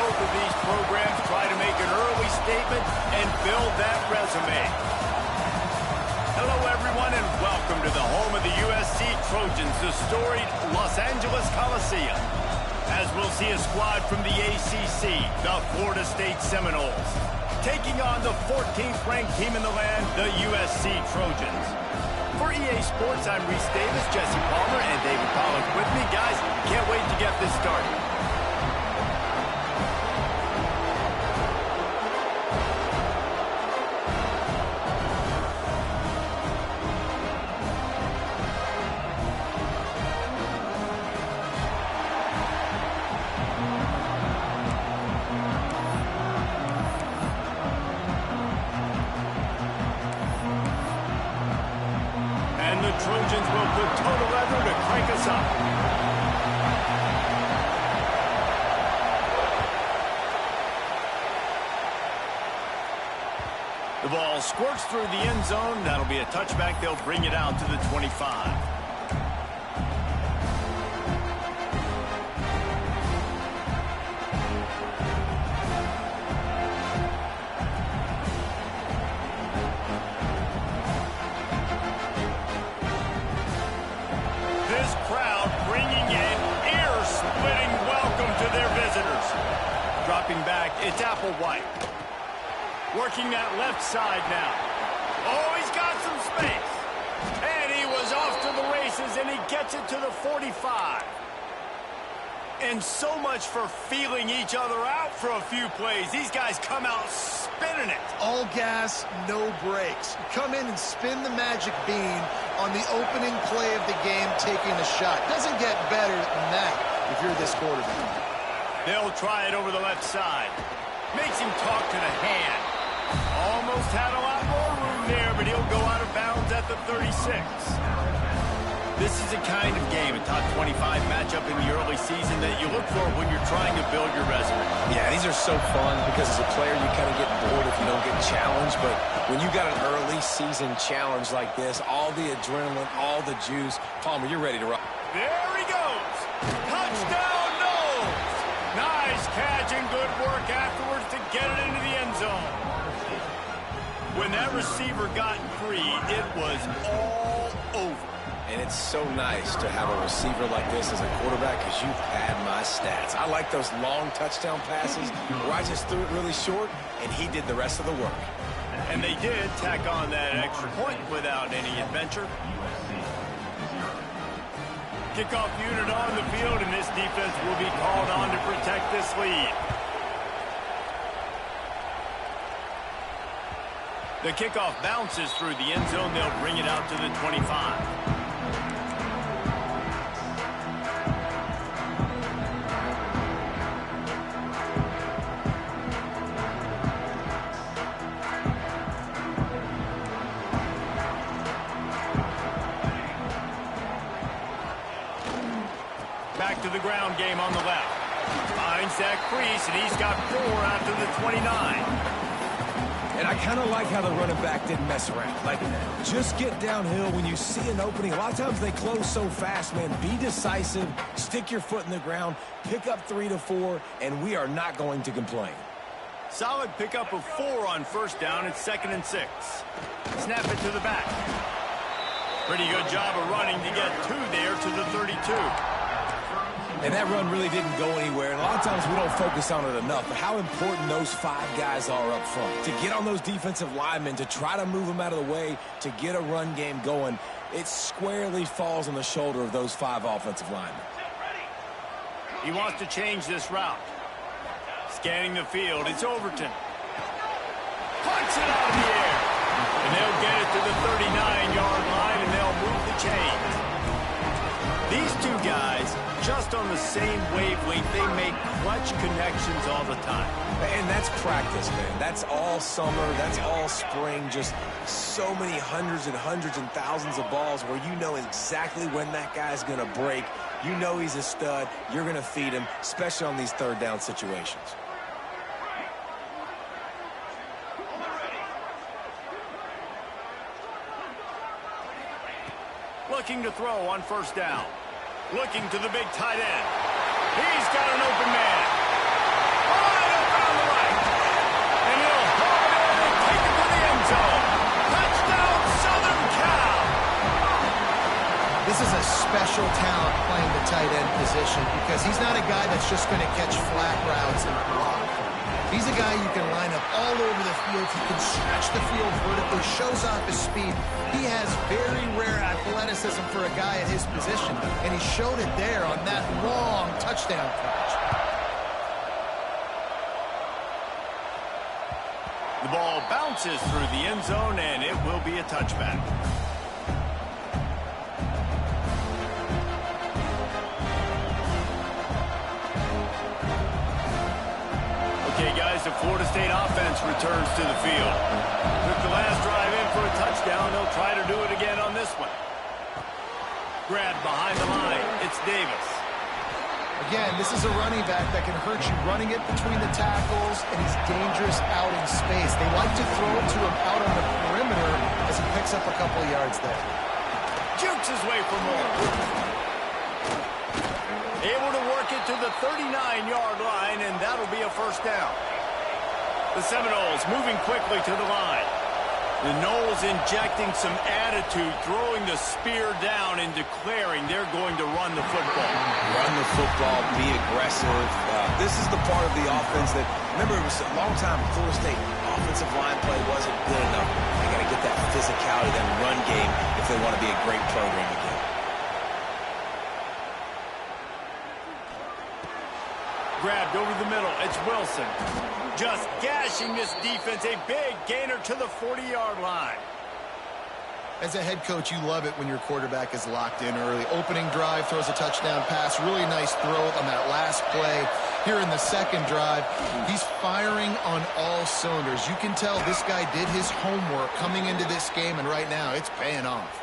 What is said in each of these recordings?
both of these programs try to make an early statement and build that resume. Hello, everyone, and welcome to the home of the USC Trojans, the storied Los Angeles Coliseum. As we'll see a squad from the ACC, the Florida State Seminoles, taking on the 14th ranked team in the land, the USC Trojans. For EA Sports, I'm Reese Davis, Jesse Palmer, and David Pollock with me. Guys, can't wait to get this started. Trojans will put total leather to crank us up. The ball squirts through the end zone. That'll be a touchback. They'll bring it out to the 25. It's Applewhite. Working that left side now. Oh, he's got some space. And he was off to the races, and he gets it to the 45. And so much for feeling each other out for a few plays. These guys come out spinning it. All gas, no brakes. Come in and spin the magic bean on the opening play of the game, taking a shot. Doesn't get better than that if you're this quarterback. They'll try it over the left side. Makes him talk to the hand. Almost had a lot more room there, but he'll go out of bounds at the 36. This is a kind of game, a top 25 matchup in the early season that you look for when you're trying to build your resume. Yeah, these are so fun because as a player you kind of get bored if you don't get challenged, but when you got an early season challenge like this, all the adrenaline, all the juice, Palmer, you're ready to rock. There he goes. Touchdown! Nice catch and good work afterwards to get it into the end zone. When that receiver got free, it was all over. And it's so nice to have a receiver like this as a quarterback because you've had my stats. I like those long touchdown passes where I just threw it really short and he did the rest of the work. And they did tack on that extra point without any adventure. Kickoff unit on the field, and this defense will be called on to protect this lead. The kickoff bounces through the end zone. They'll bring it out to the 25. Back to the ground game on the left. Finds that crease, and he's got 4 out to the 29. And I kind of like how the running back didn't mess around. Like, just get downhill when you see an opening. A lot of times they close so fast, man. Be decisive, stick your foot in the ground, pick up 3 to 4, and we are not going to complain. Solid pickup of 4 on first down. It's 2nd and 6. Snap it to the back. Pretty good job of running to get 2 there to the 32. And that run really didn't go anywhere. And a lot of times we don't focus on it enough. But how important those 5 guys are up front. To get on those defensive linemen, to try to move them out of the way, to get a run game going, it squarely falls on the shoulder of those 5 offensive linemen. He wants to change this route. Scanning the field, it's Overton. Punts it out of the air. And they'll get it to the 39-yard line, and they'll move the chains. These 2 guys, just on the same wavelength, they make clutch connections all the time. And that's practice, man. That's all summer. That's all spring. Just so many hundreds and hundreds and thousands of balls where you know exactly when that guy's going to break. You know he's a stud. You're going to feed him, especially on these 3rd down situations. Looking to throw on first down. Looking to the big tight end. He's got an open man. Oh, special talent playing the tight end position because he's not a guy that's just going to catch flat routes and block. He's a guy you can line up all over the field. He can stretch the field vertically, shows off his speed. He has very rare athleticism for a guy at his position, and he showed it there on that long touchdown catch. The ball bounces through the end zone, and it will be a touchback. Okay, guys, the Florida State offense returns to the field. Took the last drive in for a touchdown. They'll try to do it again on this one. Grabbed behind the line. It's Davis. Again, this is a running back that can hurt you running it between the tackles, and he's dangerous out in space. They like to throw it to him out on the perimeter as he picks up a couple of yards there. Jukes his way for more. Able to work it to the 39-yard line, and that'll be a first down. The Seminoles moving quickly to the line. The Noles injecting some attitude, throwing the spear down and declaring they're going to run the football. Run the football, be aggressive. This is the part of the offense that, remember, it was a long time Florida State offensive line play wasn't good enough. They got to get that physicality, that run game, if they want to be a great program again. Grabbed over the middle. It's Wilson. Just gashing this defense. A big gainer to the 40-yard line. As a head coach, you love it when your quarterback is locked in early. Opening drive, throws a touchdown pass. Really nice throw on that last play. Here in the second drive, he's firing on all cylinders. You can tell this guy did his homework coming into this game, and right now it's paying off.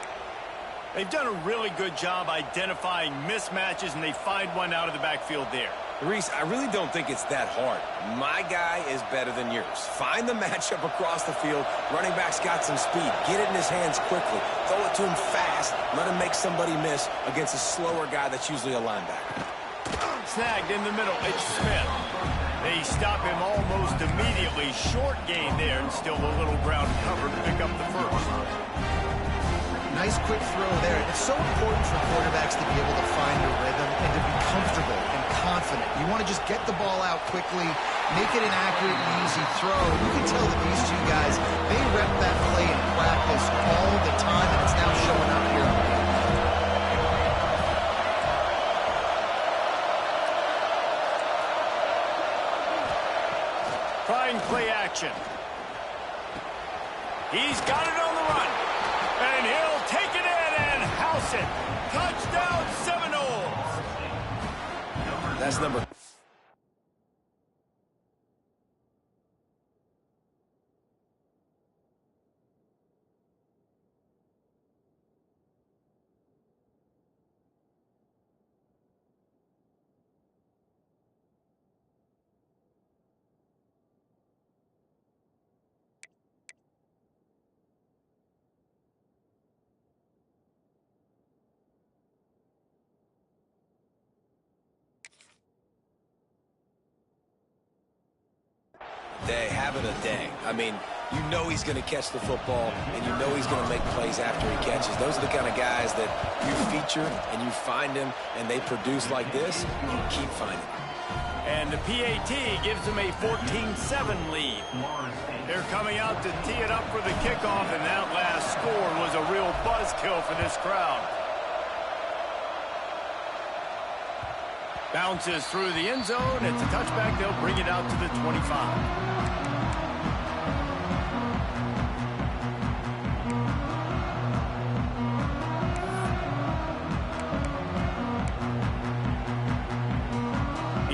They've done a really good job identifying mismatches, and they find one out of the backfield there. Reese, I really don't think it's that hard. My guy is better than yours. Find the matchup across the field. Running back's got some speed. Get it in his hands quickly. Throw it to him fast. Let him make somebody miss against a slower guy that's usually a linebacker. Snagged in the middle. It's Smith. They stop him almost immediately. Short gain there, and still a little ground cover to pick up the first. Nice quick throw there. It's so important for quarterbacks to be able to find a rhythm and to be comfortable and confident. You want to just get the ball out quickly, make it an accurate and easy throw. You can tell that these two guys, they rep that play in practice all the time, and it's now showing up here on the game. Trying play action. He's got it on the run. And he'll take it in and house it. Touchdown, Seminoles. That's number. Day, having a day. I mean, you know he's going to catch the football, and you know he's going to make plays after he catches. Those are the kind of guys that you feature, and you find them, and they produce like this, you keep finding them. And the PAT gives them a 14-7 lead. They're coming out to tee it up for the kickoff, and that last score was a real buzzkill for this crowd. Bounces through the end zone. It's a touchback. They'll bring it out to the 25.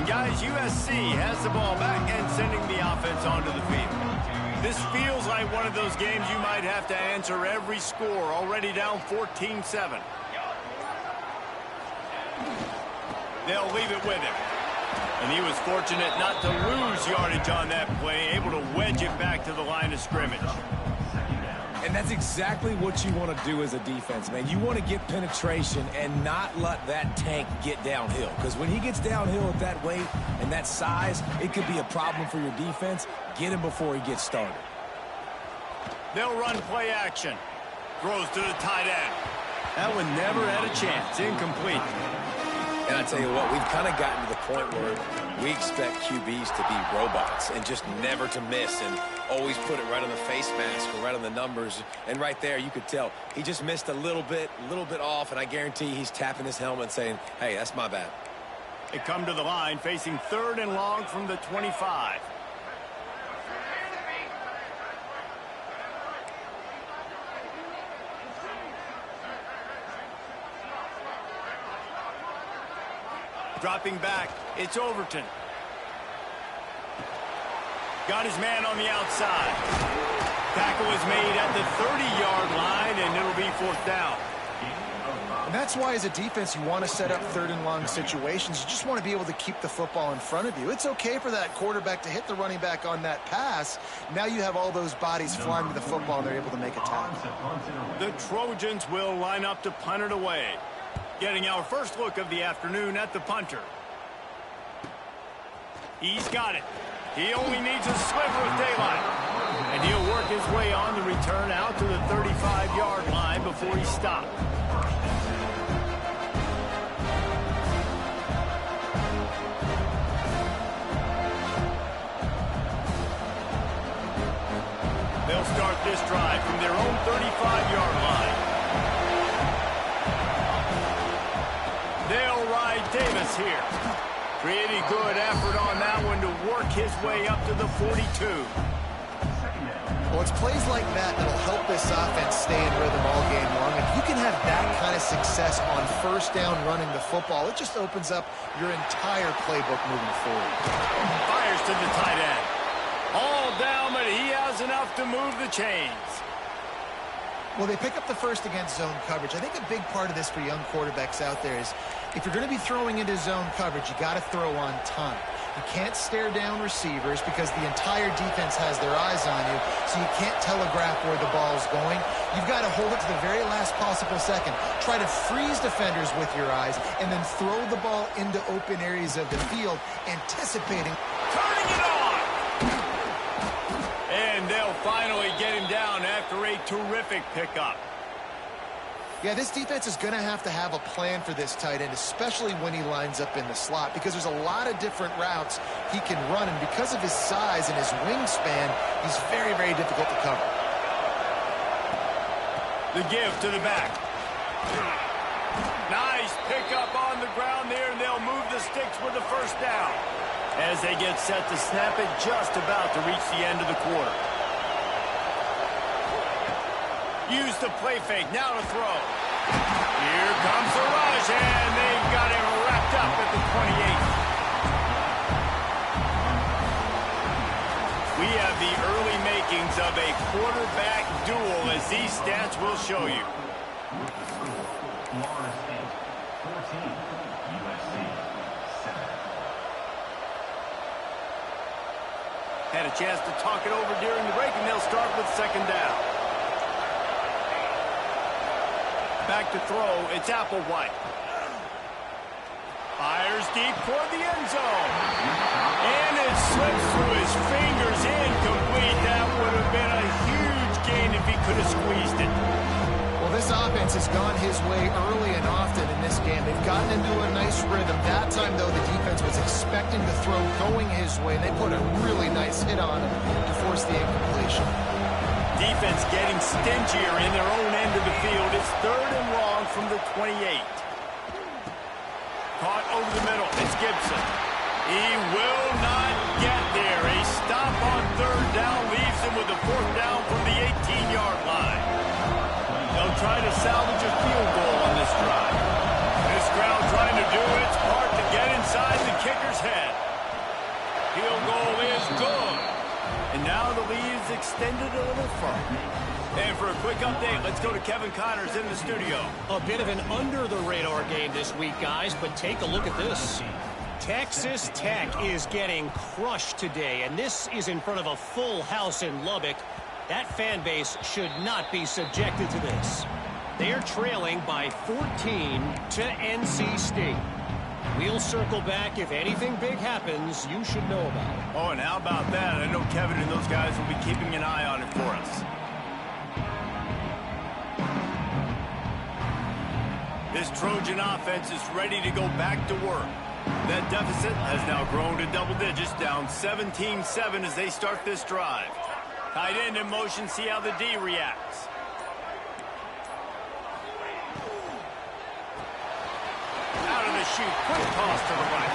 Guys, USC has the ball back and sending the offense onto the field. This feels like one of those games you might have to answer every score. Already down 14-7. They'll leave it with him. And he was fortunate not to lose yardage on that play, able to wedge it back to the line of scrimmage. And that's exactly what you want to do as a defense, man. You want to get penetration and not let that tank get downhill. Because when he gets downhill at that weight and that size, it could be a problem for your defense. Get him before he gets started. They'll run play action. Throws to the tight end. That one never had a chance. Incomplete. And I tell you what, we've kind of gotten to the point where we expect QBs to be robots and just never to miss and always put it right on the face mask or right on the numbers. And right there, you could tell he just missed a little bit off, and I guarantee he's tapping his helmet saying, hey, that's my bad. They come to the line facing 3rd and long from the 25. Dropping back, it's Overton. Got his man on the outside. Tackle is made at the 30-yard line, and it'll be 4th down. And that's why, as a defense, you want to set up 3rd and long situations. You just want to be able to keep the football in front of you. It's okay for that quarterback to hit the running back on that pass. Now you have all those bodies flying to the football, and they're able to make a tackle. The Trojans will line up to punt it away. Getting our first look of the afternoon at the punter. He's got it. He only needs a sliver of daylight. And he'll work his way on the return out to the 35-yard line before he stopped. They'll start this drive from their own 35-yard line. They'll ride Davis here. Pretty good effort on that one to work his way up to the 42. Well, it's plays like that that'll help this offense stay in rhythm all game long. If you can have that kind of success on 1st down running the football, it just opens up your entire playbook moving forward. Fires to the tight end. All down, but he has enough to move the chains. Well, they pick up the first against zone coverage. I think a big part of this for young quarterbacks out there is if you're going to be throwing into zone coverage, you got to throw on time. You can't stare down receivers because the entire defense has their eyes on you, so you can't telegraph where the ball's going. You've got to hold it to the very last possible second. Try to freeze defenders with your eyes and then throw the ball into open areas of the field, anticipating. Turning it on! And they'll finally get him down after a terrific pickup. Yeah, this defense is going to have a plan for this tight end, especially when he lines up in the slot, because there's a lot of different routes he can run, and because of his size and his wingspan, he's very, very difficult to cover. The give to the back. Nice pickup on the ground there, and they'll move the sticks with the 1st down as they get set to snap it just about to reach the end of the quarter. Use the play fake, now to throw. Here comes the rush, and they've got him wrapped up at the 28. We have the early makings of a quarterback duel, as these stats will show you. Had a chance to talk it over during the break, and they'll start with 2nd down. Back to throw, it's Applewhite. Fires deep toward the end zone. And it slips through his fingers, incomplete. That would have been a huge gain if he could have squeezed it. Well, this offense has gone his way early and often in this game. They've gotten into a nice rhythm. That time, though, the defense was expecting the throw going his way, and they put a really nice hit on him to force the incompletion. Defense getting stingier in their own end of the field. It's 3rd and long from the 28. Caught over the middle. It's Gibson. He will not get there. A stop on 3rd down leaves him with a 4th down from the 18-yard line. They'll try to salvage a field goal on this drive. This crowd trying to do its part to get inside the kicker's head. Field goal is good. And now the lead is extended a little further. And for a quick update, let's go to Kevin Connors in the studio. A bit of an under-the-radar game this week, guys, but take a look at this. Texas Tech is getting crushed today, and this is in front of a full house in Lubbock. That fan base should not be subjected to this. They're trailing by 14 to NC State. We'll circle back. If anything big happens, you should know about it. Oh, and how about that? I know Kevin and those guys will be keeping an eye on it for us. This Trojan offense is ready to go back to work. That deficit has now grown to double digits, down 17-7 as they start this drive. Tight end in motion, see how the D reacts. Out of the chute, quick toss to the right.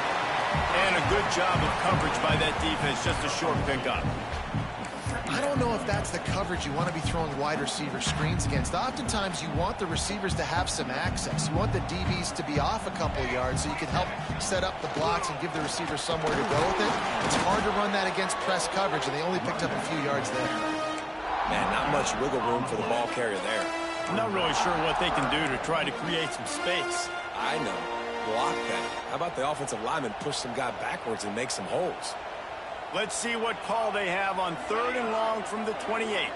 And a good job of coverage by that defense, just a short pickup. I don't know if that's the coverage you want to be throwing wide receiver screens against. Oftentimes, you want the receivers to have some access. You want the DBs to be off a couple yards so you can help set up the blocks and give the receiver somewhere to go with it. It's hard to run that against press coverage, and they only picked up a few yards there. Man, not much wiggle room for the ball carrier there. I'm not really sure what they can do to try to create some space. I know. Block that. How about the offensive lineman push some guy backwards and make some holes? Let's see what call they have on 3rd and long from the 28.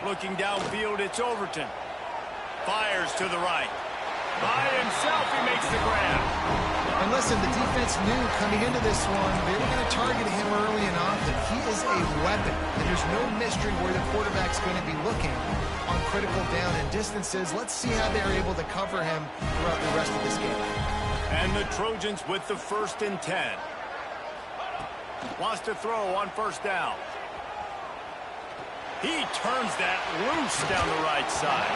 Looking downfield, it's Overton. Fires to the right. By himself, he makes the grab. And listen, the defense knew coming into this one, they were going to target him early and often. He is a weapon, and there's no mystery where the quarterback's going to be looking on critical down and distances. Let's see how they're able to cover him throughout the rest of this game. And the Trojans with the 1st and 10. Wants to throw on 1st down. He turns that loose down the right side.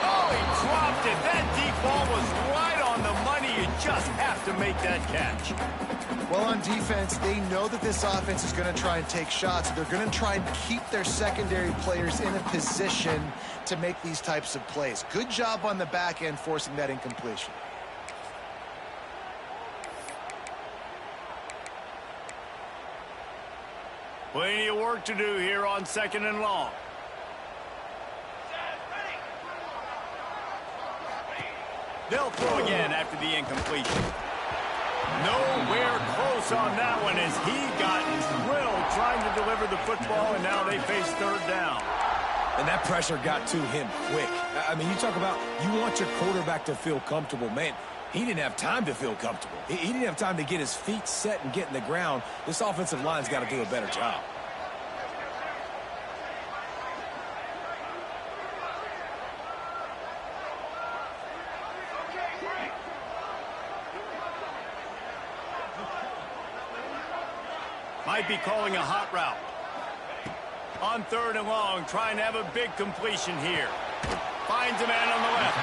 Oh, he dropped it. That deep ball was right on the money. You just have to make that catch. Well, on defense, they know that this offense is going to try and take shots. They're going to try and keep their secondary players in a position to make these types of plays. Good job on the back end forcing that incompletion. Plenty of work to do here on 2nd and long. They'll throw again after the incompletion. Nowhere close on that one as he got drilled trying to deliver the football, and now they face 3rd down. And that pressure got to him quick. I mean, you talk about you want your quarterback to feel comfortable. Man, he didn't have time to feel comfortable. He didn't have time to get his feet set and get in the ground. This offensive line's got to do a better job. Might be calling a hot route. On 3rd and long, trying to have a big completion here. Finds a man on the left.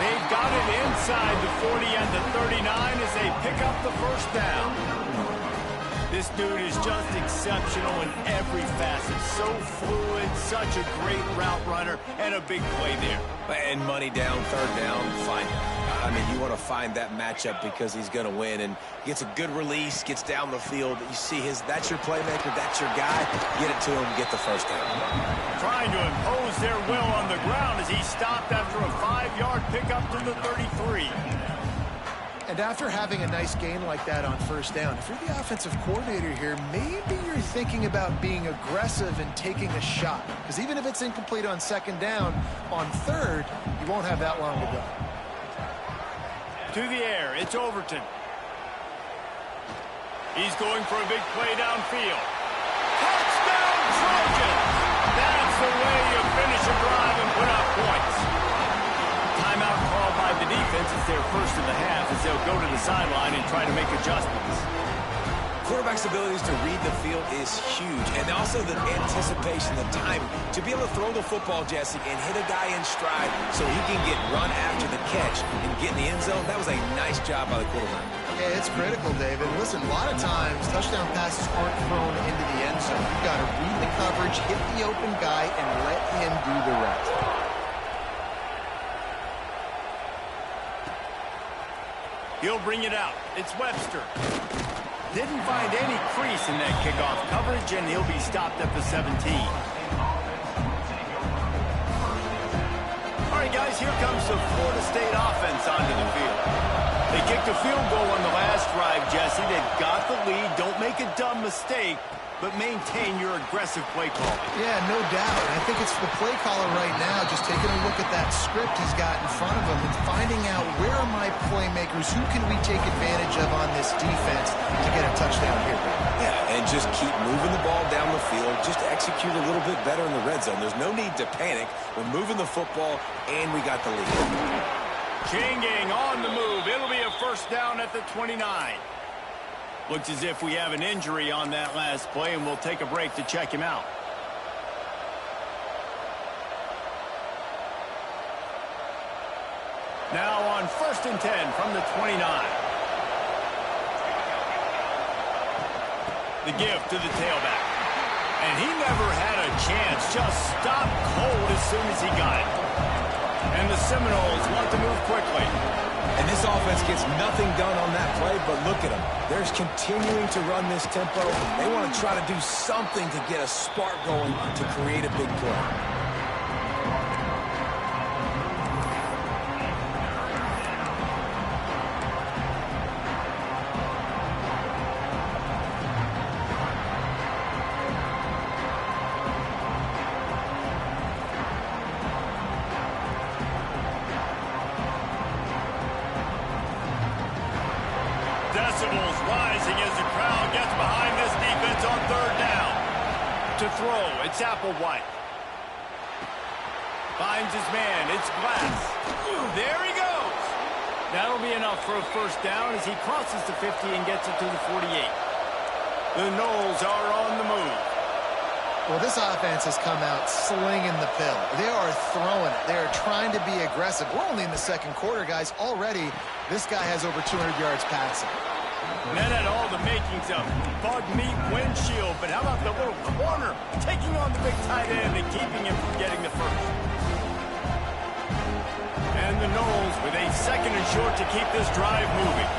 They've got it inside the 40 and the 39 as they pick up the 1st down. This dude is just exceptional in every facet. So fluid, such a great route runner, and a big play there. And money down, 3rd down, find him. I mean, you want to find that matchup because he's going to win, and gets a good release, gets down the field. You see that's your playmaker, that's your guy. Get it to him, get the 1st down. Trying to impose their will on the ground as he stopped after a 5-yard pickup to the 33. And after having a nice gain like that on 1st down, if you're the offensive coordinator here, maybe you're thinking about being aggressive and taking a shot. Because even if it's incomplete on 2nd down, on 3rd, you won't have that long to go. To the air, it's Overton. He's going for a big play downfield. Touchdown, Trojans! That's the way you finish a drive and put up points. Timeout called by the defense. It's their 1st of the half as they'll go to the sideline and try to make adjustments. Quarterback's abilities to read the field is huge, and also the anticipation, the timing. To be able to throw the football, Jesse, and hit a guy in stride so he can get run after the catch and get in the end zone, that was a nice job by the quarterback. Yeah, it's critical, David. Listen, a lot of times, touchdown passes aren't thrown into the end zone. You've got to read the coverage, hit the open guy, and let him do the rest. He'll bring it out. It's Webster. Didn't find any crease in that kickoff coverage, and he'll be stopped at the 17. All right, guys, here comes the Florida State offense onto the field. They kicked a field goal on the last drive, Jesse. They've got the lead. Don't make a dumb mistake, but maintain your aggressive play call. Yeah, no doubt. I think it's the play caller right now just taking a look at that script he's got in front of him and finding out where are my playmakers, who can we take advantage of on this defense to get a touchdown here. Yeah, and just keep moving the ball down the field. Just execute a little bit better in the red zone. There's no need to panic. We're moving the football, and we got the lead. Changing on the move. It'll be a first down at the 29. Looks as if we have an injury on that last play, and we'll take a break to check him out. Now on 1st and 10 from the 29. The give to the tailback. And he never had a chance. Just stopped cold as soon as he got it. And the Seminoles want to move quickly. And this offense gets nothing done on that play, but look at them. They're continuing to run this tempo. They want to try to do something to get a spark going to create a big play. Decibels rising as the crowd gets behind this defense on 3rd down. To throw, it's Applewhite. Finds his man, it's Glass. There he goes. That'll be enough for a first down as he crosses the 50 and gets it to the 48. The Noles are on the move. Well, this offense has come out slinging the pill. They are throwing it. They are trying to be aggressive. We're only in the 2nd quarter, guys. Already, this guy has over 200 yards passing. That had all the makings of bug meat windshield, but how about the little corner taking on the big tight end and keeping him from getting the first? And the Noles with a 2nd and short to keep this drive moving.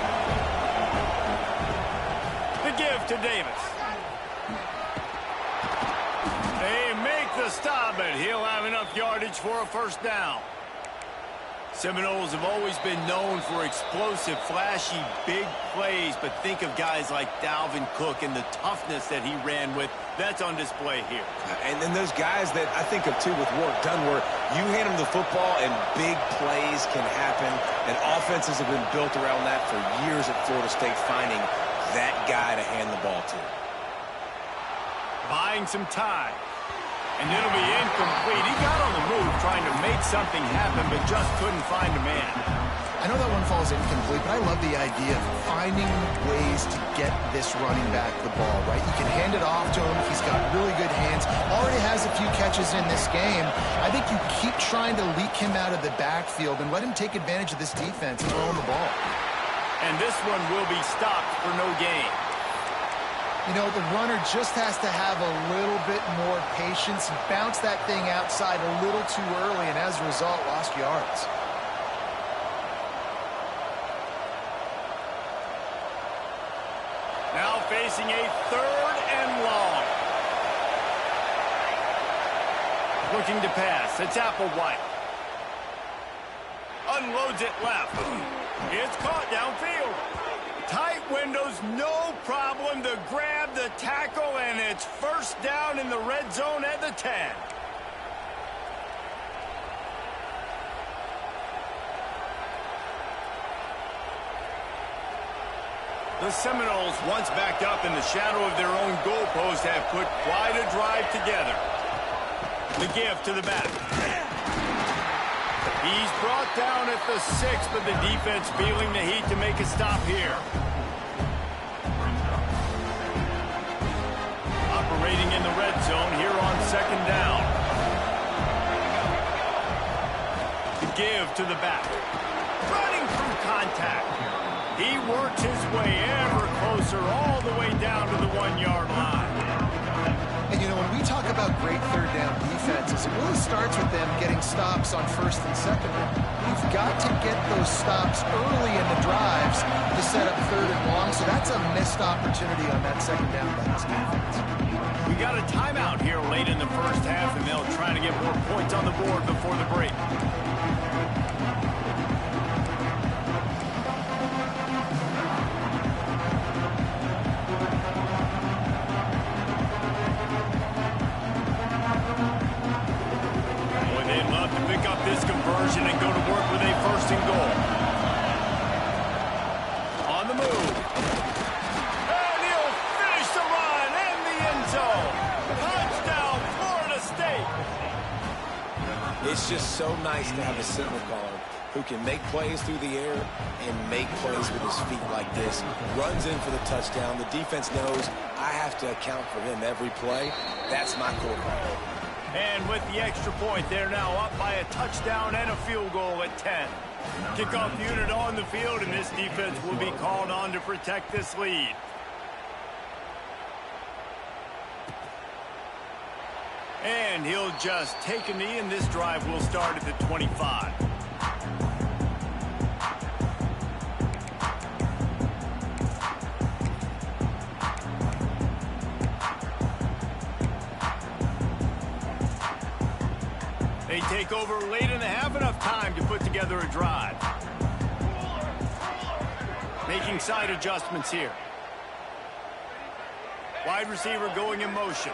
The give to Davis. They make the stop, but he'll have enough yardage for a first down. Seminoles have always been known for explosive, flashy, big plays, but think of guys like Dalvin Cook and the toughness that he ran with. That's on display here. And then those guys that I think of, too, with Warrick Dunn, where you hand them the football and big plays can happen, and offenses have been built around that for years at Florida State, finding that guy to hand the ball to. Buying some time. And it'll be incomplete. He got on the move trying to make something happen, but just couldn't find a man. I know that one falls incomplete, but I love the idea of finding ways to get this running back the ball, right? You can hand it off to him. He's got really good hands. Already has a few catches in this game. I think you keep trying to leak him out of the backfield and let him take advantage of this defense throwing the ball. And this one will be stopped for no gain. You know, the runner just has to have a little bit more patience and bounce that thing outside a little too early, and as a result, lost yards. Now facing a 3rd and long. Looking to pass. It's Applewhite. Unloads it left. It's caught downfield. Tight windows, no problem to grab the tackle, and it's first down in the red zone at the 10. The Seminoles, once backed up in the shadow of their own goalpost, have put quite a drive together. The give to the back. He's brought down at the 6, but the defense feeling the heat to make a stop here. Operating in the red zone here on 2nd down. The give to the back. Running through contact. He works his way ever closer all the way down to the 1-yard line. And, you know, when we talk about great 3rd down defenses, it really starts with them getting stops on 1st and 2nd down. You've got to get those stops early in the drives to set up 3rd and long, so that's a missed opportunity on that 2nd down by this defense. We got a timeout here late in the first half, and they'll try to get more points on the board before the break. and goal. On the move. And he'll finish the run in the end zone. Touchdown, Florida State. It's just so nice to have a signal caller who can make plays through the air and make plays with his feet like this. Runs in for the touchdown. The defense knows I have to account for him every play. That's my quarterback. And with the extra point, they're now up by a touchdown and a field goal at 10. Kickoff unit on the field, and this defense will be called on to protect this lead. And he'll just take a knee, and this drive will start at the 25. They take over late in the half, enough time to put together a drive. Making side adjustments here. Wide receiver going in motion.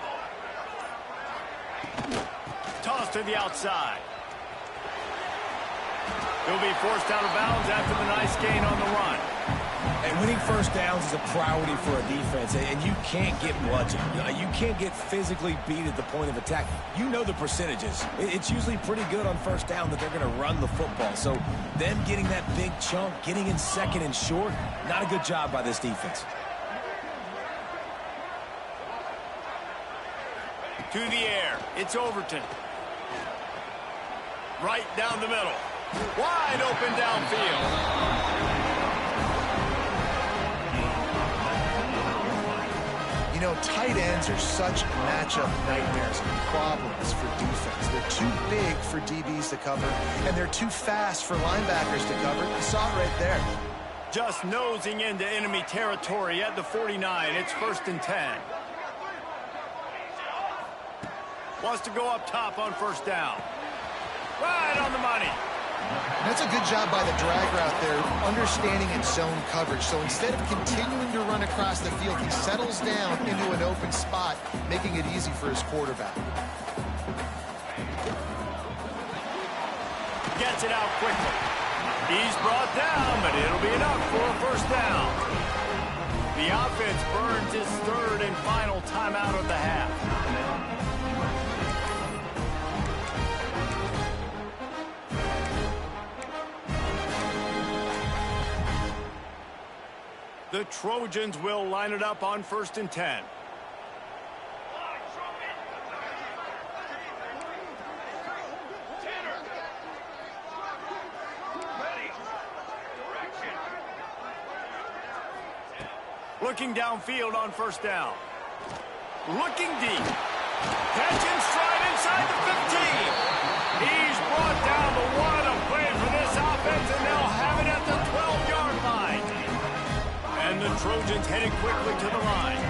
Toss to the outside. He'll be forced out of bounds after the nice gain on the run. And winning first downs is a priority for a defense, and you can't get bludgeoned. You can't get physically beat at the point of attack. You know the percentages. It's usually pretty good on first down that they're going to run the football. So them getting that big chunk, getting in second and short, not a good job by this defense. To the air. It's Overton. Right down the middle. Wide open downfield. You know, tight ends are such matchup nightmares and problems for defense. They're too big for DBs to cover, and they're too fast for linebackers to cover. You saw it right there. Just nosing into enemy territory at the 49. It's 1st and 10. Wants to go up top on first down. Right on the money. That's a good job by the drag route there, understanding its zone coverage. So instead of continuing to run across the field, he settles down into an open spot, making it easy for his quarterback. Gets it out quickly. He's brought down, but it'll be enough for a first down. The offense burns his 3rd and final timeout of the half. The Trojans will line it up on 1st and 10. Looking downfield on first down. Looking deep. Catch in stride inside the 15. He's brought down, but what a play for this offense, and they'll have it at the 12-yard line. And the Trojans headed quickly to the line.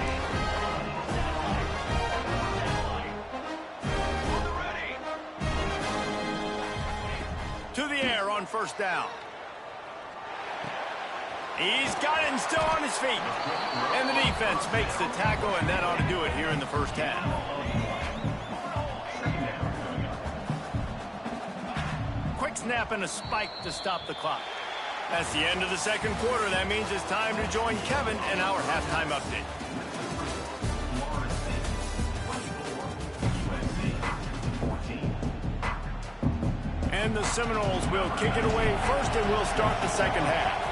To the air on first down. He's got it and still on his feet. And the defense makes the tackle, and that ought to do it here in the first half. Quick snap and a spike to stop the clock. That's the end of the second quarter. That means it's time to join Kevin in our halftime update. And the Seminoles will kick it away first, and we'll start the second half.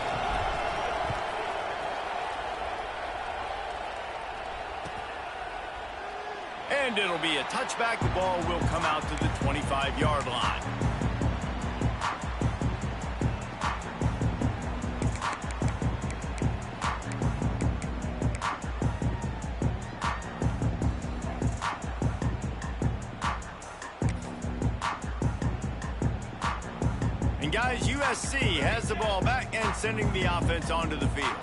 And it'll be a touchback. The ball will come out to the 25-yard line. And guys, USC has the ball back and sending the offense onto the field.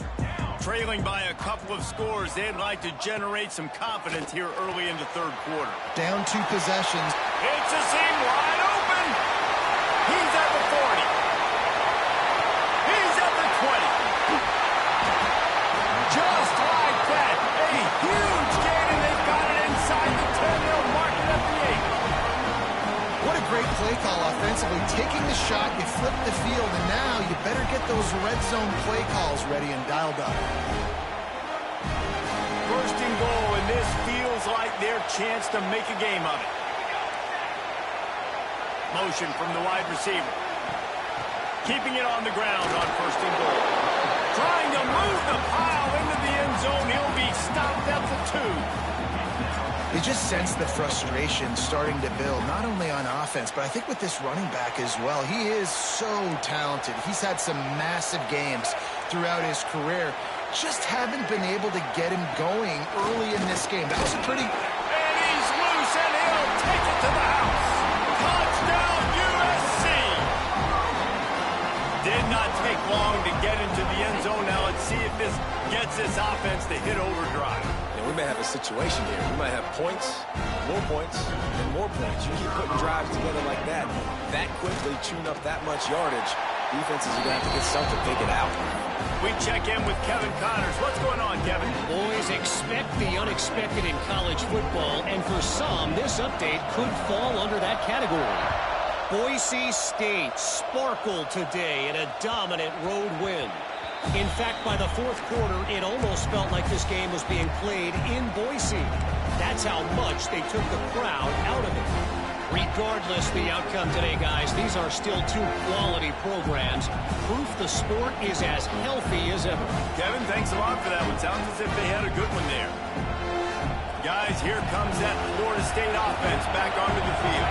Trailing by a couple of scores, they'd like to generate some confidence here early in the third quarter. Down 2 possessions. It's a seam wide open. He's at the 40. He's at the 20. Just like that, a huge gain, and they've got it inside the 10. They'll mark it at the 8. What a great play call offensively. Taking the shot, you flip the field, and now you better get those red zone play calls ready and dialed up. First and goal, and this feels like their chance to make a game of it. Motion from the wide receiver. Keeping it on the ground on first and goal. Trying to move the pile into the end zone. He'll be stopped at the 2. You just sense the frustration starting to build, not only on offense, but I think with this running back as well. He is so talented. He's had some massive games throughout his career. Just haven't been able to get him going early in this game. That was a pretty... And he's loose, and he'll take it to the house. Touchdown, USC! Did not take long to get into the end zone. Now let's see if this gets this offense to hit overdrive. We may have a situation here. We might have points, and more points. You keep putting drives together like that quickly, chewing up that much yardage, defenses are going to have to get something figured out. We check in with Kevin Connors. What's going on, Kevin? Boys, expect the unexpected in college football, and for some, this update could fall under that category. Boise State sparkled today in a dominant road win. In fact, by the fourth quarter, it almost felt like this game was being played in Boise. That's how much they took the crowd out of it. Regardless the outcome today, guys, these are still two quality programs. Proof the sport is as healthy as ever. Kevin, thanks a lot for that one. Sounds as if they had a good one there. Guys, here comes that Florida State offense back onto the field.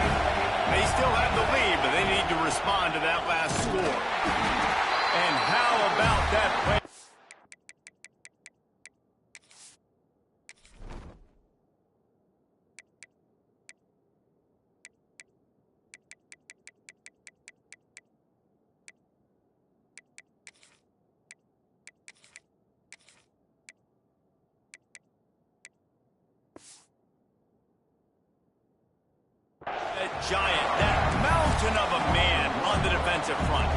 They still have the lead, but they need to respond to that last score. And how about that play? That giant, that mountain of a man on the defensive front.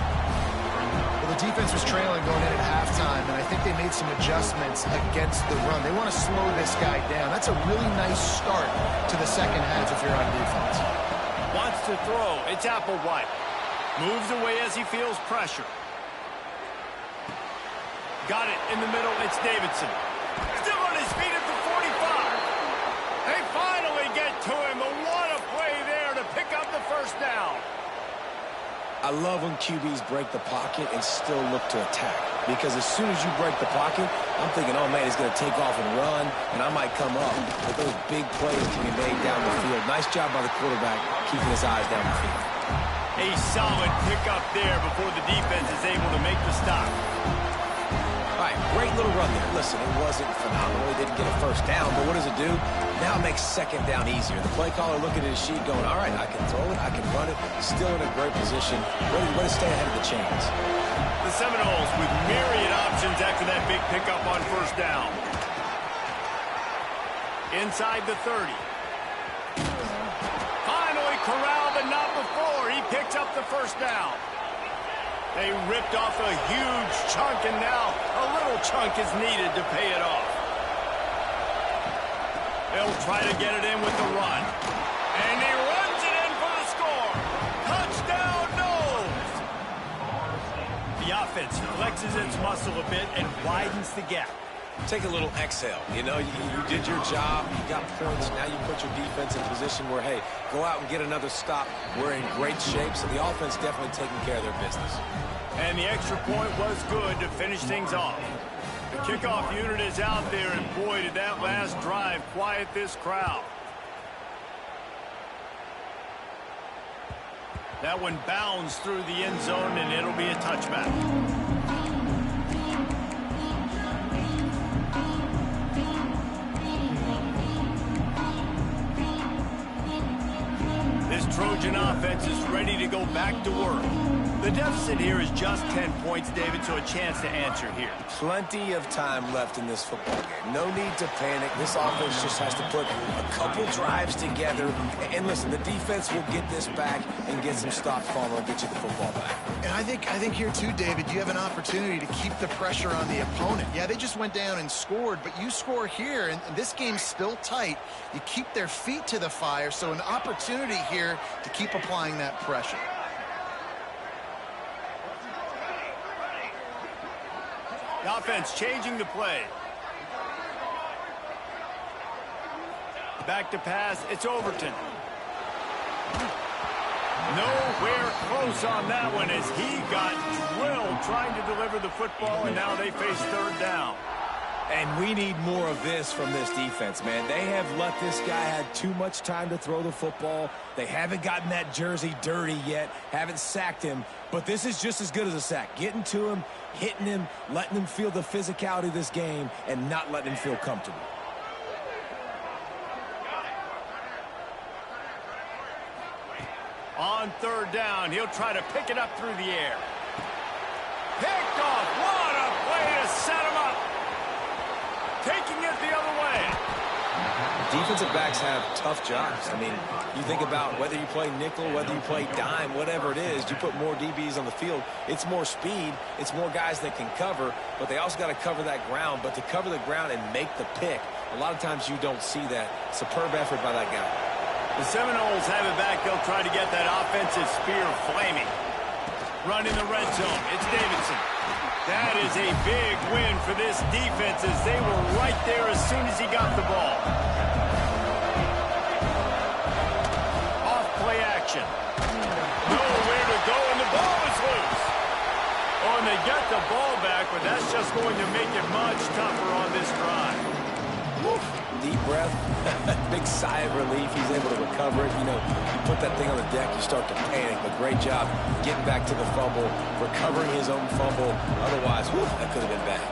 Well, the defense was trailing going in at halftime, and I think they made some adjustments against the run. They want to slow this guy down. That's a really nice start to the second half if you're on defense. Wants to throw. It's Applewhite. Moves away as he feels pressure. Got it in the middle. It's Davidson. Still on his feet at the 45. They finally get to him. But what a play there to pick up the first down. I love when QBs break the pocket and still look to attack. Because as soon as you break the pocket, I'm thinking, oh, man, he's going to take off and run, and I might come up. But those big plays can be made down the field. Nice job by the quarterback keeping his eyes down the field. A solid pickup there before the defense is able to make the stop. All right, great little run there. Listen, it wasn't phenomenal. He didn't get a first down, but what does it do? Now it makes second down easier. The play caller looking at his sheet going, all right, I can throw it, I can run it, still in a great position, ready to stay ahead of the chains. The Seminoles with myriad options after that big pickup on first down. Inside the 30. Finally corralled, but not before. He picks up the first down. They ripped off a huge chunk, and now a little chunk is needed to pay it off. They'll try to get it in with the run. And he runs it in for the score. Touchdown, Noles! The offense flexes its muscle a bit and widens the gap. Take a little exhale. You know, you did your job. You got points. Now you put your defense in a position where, hey, go out and get another stop. We're in great shape, so the offense definitely taking care of their business. And the extra point was good to finish things off. The kickoff unit is out there, and boy, did that last drive quiet this crowd. That one bounds through the end zone, and it'll be a touchback. This Trojan offense is ready to go back to work. The deficit here is just 10 points, David, so a chance to answer here. Plenty of time left in this football game. No need to panic. This offense just has to put a couple drives together. And listen, the defense will get this back and get some stops following and get you the football back. And I think here too, David, you have an opportunity to keep the pressure on the opponent. Yeah, they just went down and scored, but you score here, and this game's still tight. You keep their feet to the fire, so an opportunity here here to keep applying that pressure. The offense changing the play. Back to pass. It's Overton. Nowhere close on that one as he got drilled trying to deliver the football, and now they face third down. And we need more of this from this defense, man. They have let this guy have too much time to throw the football. They haven't gotten that jersey dirty yet, haven't sacked him. But this is just as good as a sack. Getting to him, hitting him, letting him feel the physicality of this game, and not letting him feel comfortable. On third down, he'll try to pick it up through the air. Picked off. What a play to set him up. Taking it the other way. Defensive backs have tough jobs. I mean, you think about whether you play nickel, whether you play dime, whatever it is, you put more DBs on the field. It's more speed. It's more guys that can cover, but they also got to cover that ground. But to cover the ground and make the pick, a lot of times you don't see that. Superb effort by that guy. The Seminoles have it back. They'll try to get that offensive spear flaming. Run in the red zone. It's Davidson. That is a big win for this defense as they were right there as soon as he got the ball. Off play action. Nowhere to go, and the ball is loose. Oh, and they get the ball back, but that's just going to make it much tougher on this drive. Woo. Deep breath, big sigh of relief. He's able to recover it. You know, you put that thing on the deck, you start to panic. But great job getting back to the fumble, recovering his own fumble. Otherwise, whew, that could have been bad.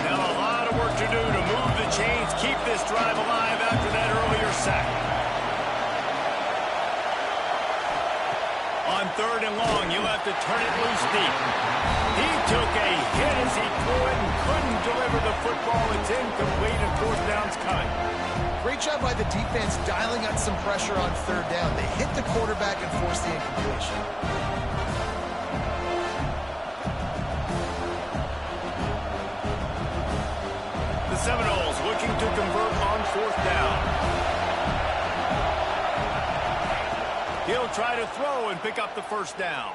Now a lot of work to do to move the chains, keep this drive alive after that earlier sack. On third and long, you'll have to turn it loose deep. He took a hit as he threw it and couldn't deliver the football. It's incomplete and fourth down's coming. Great job by the defense dialing up some pressure on third down. They hit the quarterback and forced the incompletion. The Seminoles looking to convert on fourth down. He'll try to throw and pick up the first down.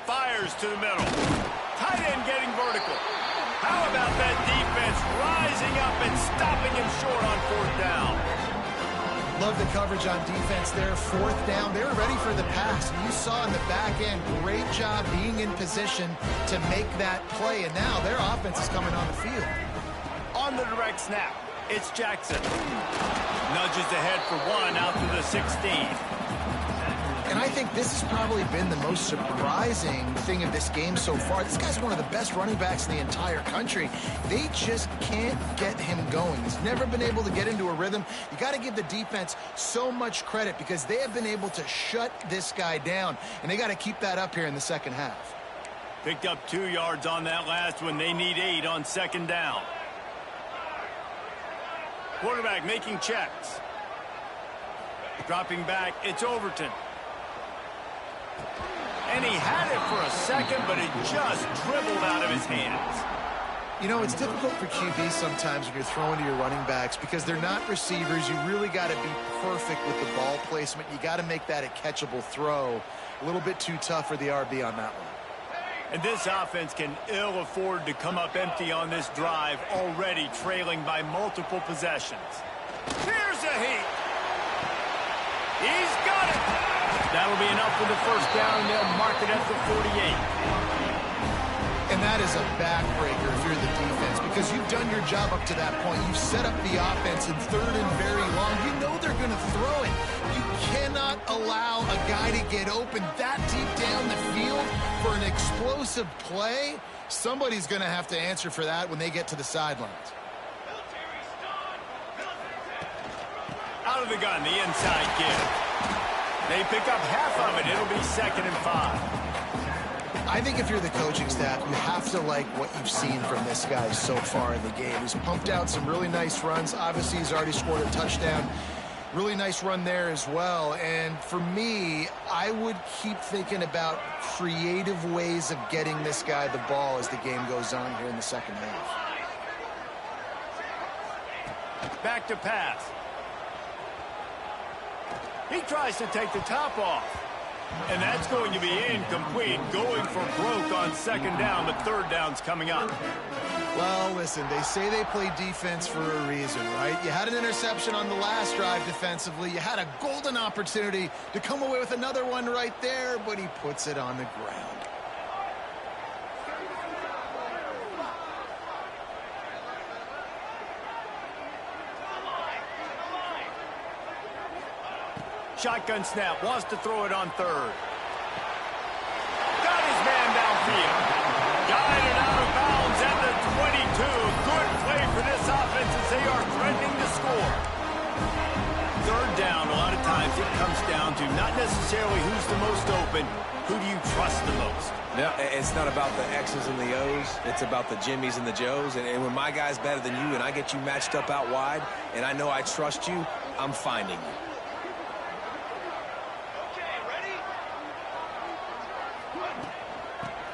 Fires to the middle. Tight end getting vertical. How about that defense rising up and stopping him short on fourth down? Love the coverage on defense there. Fourth down. They're ready for the pass. You saw in the back end, great job being in position to make that play. And now their offense is coming on the field. On the direct snap, it's Jackson. Nudges ahead for one out to the 16. And I think this has probably been the most surprising thing of this game so far. This guy's one of the best running backs in the entire country. They just can't get him going. He's never been able to get into a rhythm. You got to give the defense so much credit because they have been able to shut this guy down, and they got to keep that up here in the second half. Picked up 2 yards on that last one. They need 8 on second down. Quarterback making checks. Dropping back, it's Overton. And he had it for a second, but it just dribbled out of his hands. You know, it's difficult for QBs sometimes when you're throwing to your running backs because they're not receivers. You really got to be perfect with the ball placement. You got to make that a catchable throw. A little bit too tough for the RB on that one. And this offense can ill afford to come up empty on this drive, already trailing by multiple possessions. Here's a heat. He's got it. That'll be enough for the first down, and they'll mark it at the 48. And that is a backbreaker if you're the defense because you've done your job up to that point. You've set up the offense in third and very long. You know they're going to throw it. You cannot allow a guy to get open that deep down the field for an explosive play. Somebody's going to have to answer for that when they get to the sidelines. Out of the gun, the inside give. They pick up half of it. It'll be 2nd and 5. I think if you're the coaching staff, you have to like what you've seen from this guy so far in the game. He's pumped out some really nice runs. Obviously, he's already scored a touchdown. Really nice run there as well. And for me, I would keep thinking about creative ways of getting this guy the ball as the game goes on here in the second half. Back to pass. He tries to take the top off. And that's going to be incomplete, going for broke on second down, but third down's coming up. Well, listen, they say they play defense for a reason, right? You had an interception on the last drive defensively. You had a golden opportunity to come away with another one right there, but he puts it on the ground. Shotgun snap, wants to throw it on third. Got his man downfield. Guided out of bounds at the 22. Good play for this offense as they are threatening to score. Third down, a lot of times it comes down to not necessarily who's the most open, who do you trust the most? No, it's not about the X's and the O's. It's about the Jimmies and the Joes. And when my guy's better than you and I get you matched up out wide and I know I trust you, I'm finding you.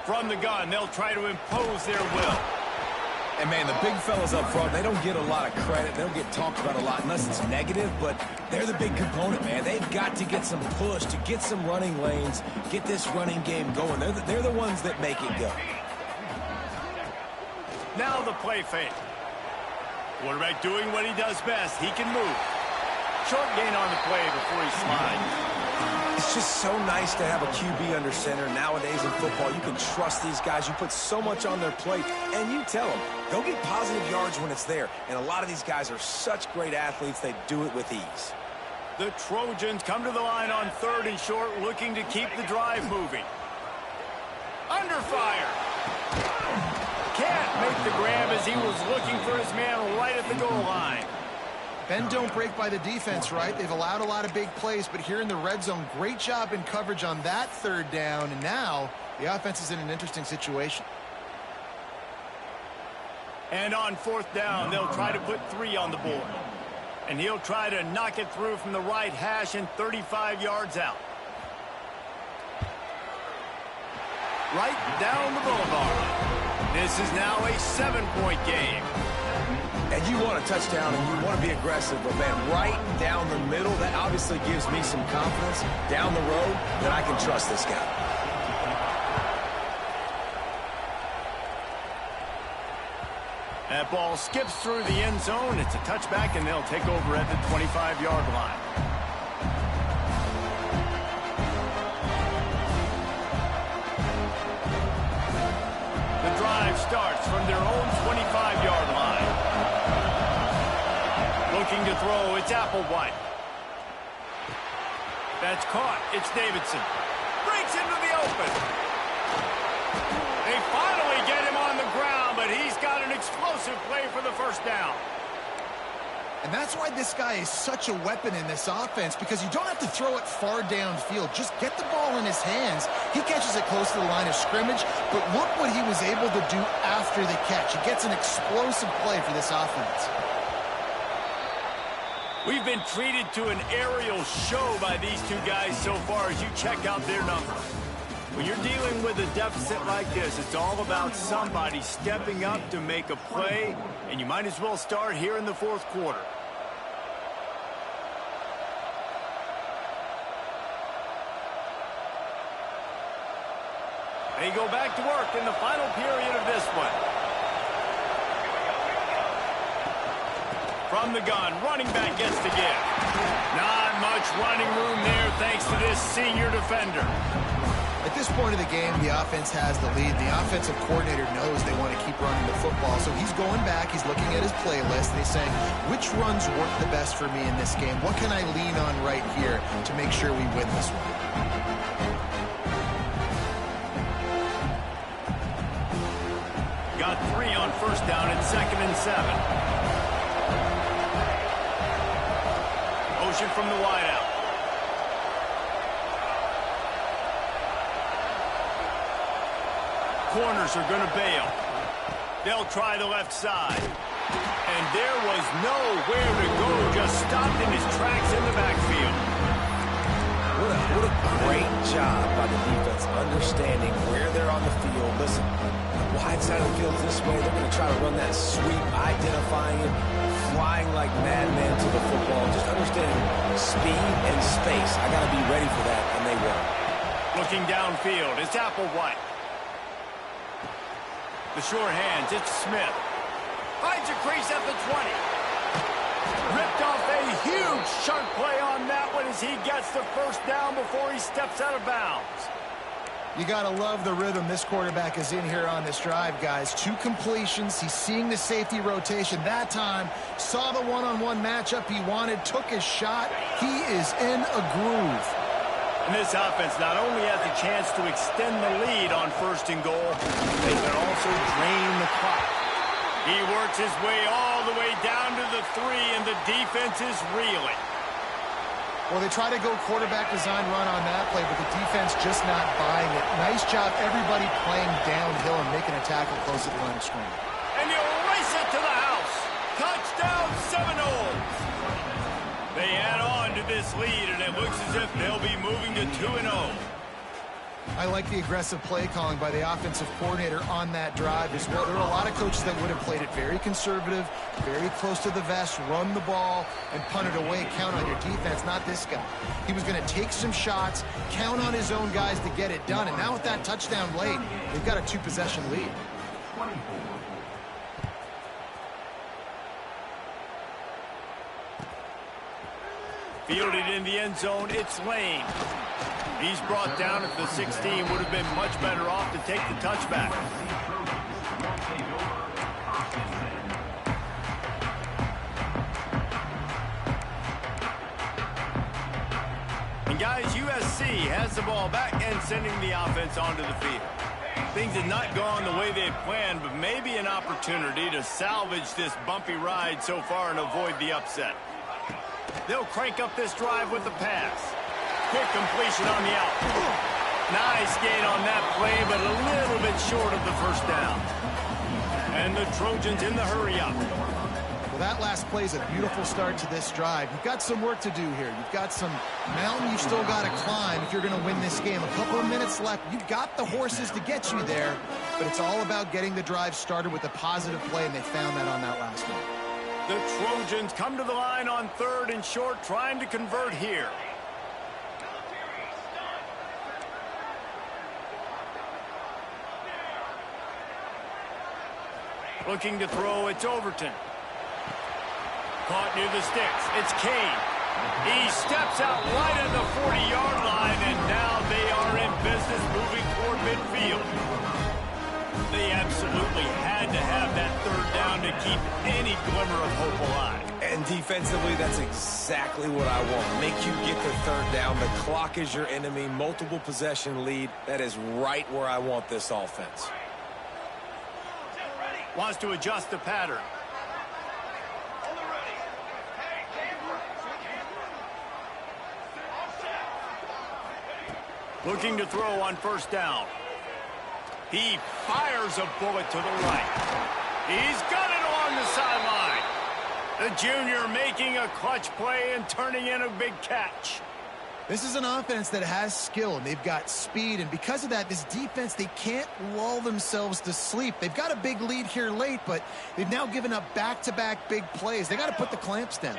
From the gun, they'll try to impose their will. And, man, the big fellas up front, they don't get a lot of credit. They don't get talked about a lot unless it's negative, but they're the big component, man. They've got to get some push, to get some running lanes, get this running game going. They're the ones that make it go. Now the play fake. Quarterback doing what he does best. He can move. Short gain on the play before he slides. It's just so nice to have a QB under center. Nowadays in football, you can trust these guys. You put so much on their plate, and you tell them, go get positive yards when it's there. And a lot of these guys are such great athletes, they do it with ease. The Trojans come to the line on third and short, looking to keep the drive moving. Under fire. Can't make the grab as he was looking for his man right at the goal line. Bend don't break by the defense, right? They've allowed a lot of big plays, but here in the red zone, great job in coverage on that third down, and now the offense is in an interesting situation. And on fourth down, they'll try to put 3 on the board. And he'll try to knock it through from the right hash and 35 yards out. Right down the boulevard. This is now a 7-point game. And you want a touchdown and you want to be aggressive, but, man, right down the middle, that obviously gives me some confidence down the road that I can trust this guy. That ball skips through the end zone. It's a touchback, and they'll take over at the 25-yard line. The drive starts from their own 25-yard line. Looking to throw, it's Applewhite. That's caught. It's Davidson. Breaks into the open. They finally get him on the ground, but he's got an explosive play for the first down. And that's why this guy is such a weapon in this offense, because you don't have to throw it far downfield. Just get the ball in his hands. He catches it close to the line of scrimmage, but look what he was able to do after the catch. He gets an explosive play for this offense. We've been treated to an aerial show by these two guys so far as you check out their numbers. When you're dealing with a deficit like this, it's all about somebody stepping up to make a play, and you might as well start here in the fourth quarter. They go back to work in the final period of this one. From the gun, running back gets the give. Not much running room there thanks to this senior defender. At this point of the game, the offense has the lead. The offensive coordinator knows they want to keep running the football, so he's going back, he's looking at his playlist, and he's saying, which runs work the best for me in this game? What can I lean on right here to make sure we win this one? Got 3 on first down and 2nd and 7. Motion from the wideout. Corners are going to bail. They'll try the left side. And there was nowhere to go, just stopped in his tracks in the backfield. What a great job by the defense understanding where they're on the field. Listen, the wide side of the field is this way. They're going to try to run that sweep, identifying it, flying like madmen to the football. Just understanding speed and space. I got to be ready for that, and they will. Looking downfield, it's Applewhite. The short hands, it's Smith. Finds a crease at the 20. Ripped off a huge chunk play on that one as he gets the first down before he steps out of bounds. You got to love the rhythm this quarterback is in here on this drive, guys. 2 completions. He's seeing the safety rotation that time. Saw the one-on-one matchup he wanted. Took his shot. He is in a groove. And this offense not only has a chance to extend the lead on 1st and goal, they can also drain the clock. He works his way all the way down to the 3, and the defense is reeling. Well, they try to go quarterback design run on that play, but the defense just not buying it. Nice job, everybody playing downhill and making a tackle close at the line of scrimmage. And you race it to the house. Touchdown, Seminoles. They add on to this lead, and it looks as if they'll be moving to 2-0. I like the aggressive play calling by the offensive coordinator on that drive as well. There are a lot of coaches that would have played it very conservative, very close to the vest, run the ball, and punt it away. Count on your defense, not this guy. He was going to take some shots, count on his own guys to get it done. And now with that touchdown late, they've got a 2-possession lead. Fielded in the end zone, it's Lane. He's brought down at the 16. Would have been much better off to take the touchback. And guys, USC has the ball back and sending the offense onto the field. Things had not gone the way they had planned, but maybe an opportunity to salvage this bumpy ride so far and avoid the upset. They'll crank up this drive with the pass. Quick completion on the out. Nice gain on that play, but a little bit short of the first down. And the Trojans in the hurry-up. Well, that last play is a beautiful start to this drive. You've got some work to do here. You've got some mountain you've still got to climb if you're going to win this game. A couple of minutes left. You've got the horses to get you there, but it's all about getting the drive started with a positive play, and they found that on that last one. The Trojans come to the line on 3rd and short, trying to convert here. Looking to throw, it's Overton. Caught near the sticks, it's Kane. He steps out right at the 40-yard line, and now they are in business moving toward midfield. They absolutely had to have that 3rd down to keep any glimmer of hope alive. And defensively, that's exactly what I want. Make you get the 3rd down. The clock is your enemy. Multiple possession lead. That is right where I want this offense. Wants to adjust the pattern. Looking to throw on 1st down. He fires a bullet to the right. He's got it along the sideline. The junior making a clutch play and turning in a big catch. This is an offense that has skill, and they've got speed, and because of that, this defense, they can't lull themselves to sleep. They've got a big lead here late, but they've now given up back-to-back big plays. They got to put the clamps down.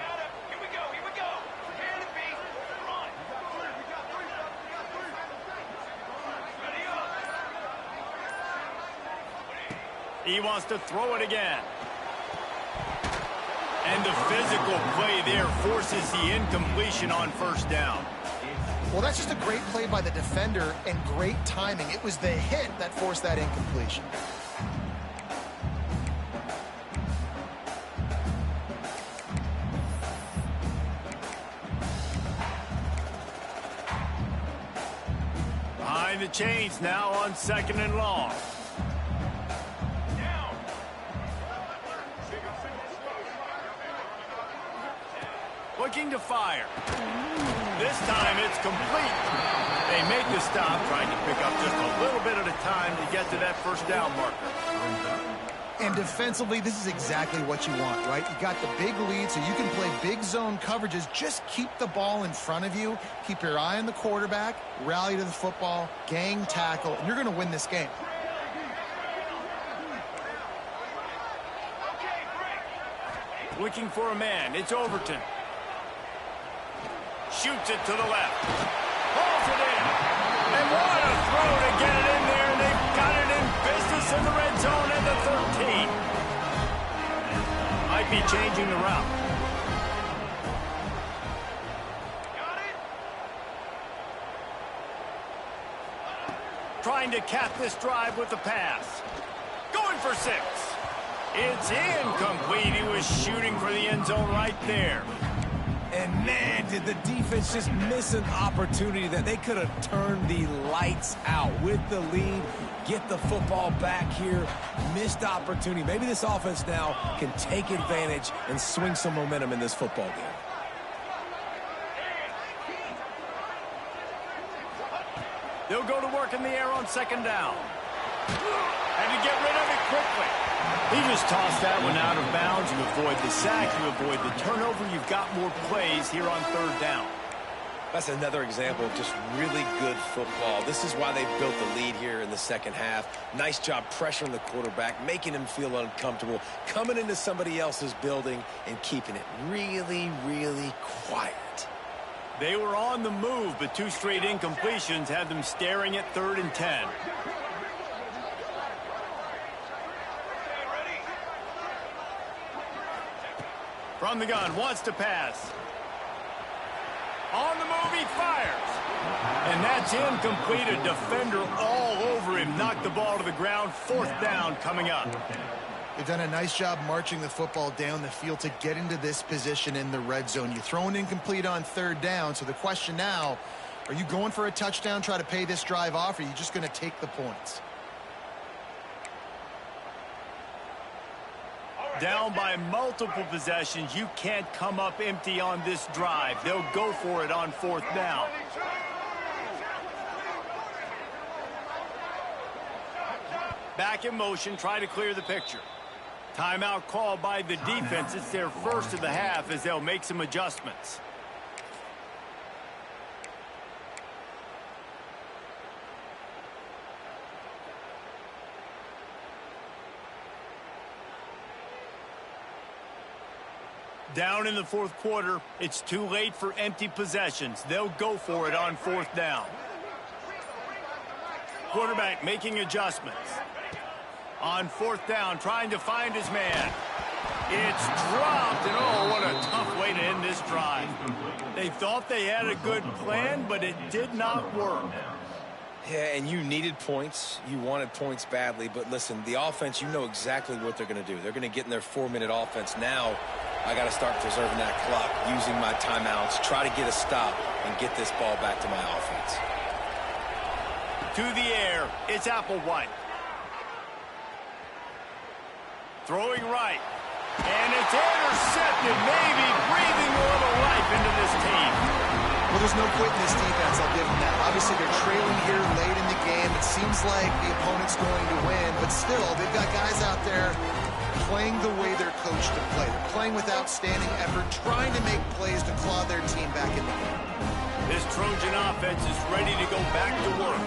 He wants to throw it again. And the physical play there forces the incompletion on 1st down. Well, that's just a great play by the defender and great timing. It was the hit that forced that incompletion. Behind the chains now on 2nd and long. Looking to fire. This time it's complete. They make the stop, trying to pick up just a little bit at a time to get to that 1st down marker. And defensively, this is exactly what you want, right? You got the big lead, so you can play big zone coverages. Just keep the ball in front of you. Keep your eye on the quarterback. Rally to the football. Gang tackle. And you're going to win this game. Looking for a man. It's Overton. Shoots it to the left. Pulls it in. And what a throw to get it in there. And they've got it in business in the red zone at the 13. Might be changing the route. Trying to cap this drive with the pass. Going for 6. It's incomplete. He was shooting for the end zone right there. And man, did the defense just miss an opportunity that they could have turned the lights out with the lead. Get the football back here. Missed opportunity. Maybe this offense now can take advantage and swing some momentum in this football game. They'll go to work in the air on second down. And to get rid of it quickly. He just tossed that one out of bounds. You avoid the sack, you avoid the turnover. You've got more plays here on third down. That's another example of just really good football. This is why they built the lead here in the second half. Nice job pressuring the quarterback, making him feel uncomfortable, coming into somebody else's building and keeping it really, really quiet. They were on the move, but 2 straight incompletions had them staring at 3rd and 10. From the gun, wants to pass. On the move, he fires. And that's incomplete. A defender all over him. Knocked the ball to the ground. 4th down coming up. They've done a nice job marching the football down the field to get into this position in the red zone. You throw an incomplete on 3rd down. So the question now, are you going for a touchdown, try to pay this drive off, or are you just going to take the points? Down by multiple possessions. You can't come up empty on this drive. They'll go for it on 4th down. Back in motion, try to clear the picture. Timeout called by the defense. It's their first of the half as they'll make some adjustments. Down in the 4th quarter, it's too late for empty possessions. They'll go for it on 4th down. Quarterback making adjustments. On 4th down, trying to find his man. It's dropped, and oh, what a tough way to end this drive. They thought they had a good plan, but it did not work. Yeah, and you needed points. You wanted points badly, but listen, the offense, you know exactly what they're going to do. They're going to get in their 4-minute offense. Now, I got to start preserving that clock, using my timeouts, try to get a stop, and get this ball back to my offense. To the air, it's Applewhite. Throwing right. And it's intercepted, maybe breathing a little life into this team. Well, there's no quit in this defense, I'll give them that. Obviously, they're trailing here late in the game. It seems like the opponent's going to win, but still, they've got guys out there playing the way they're coached to play. They're playing with outstanding effort, trying to make plays to claw their team back in the game. This Trojan offense is ready to go back to work.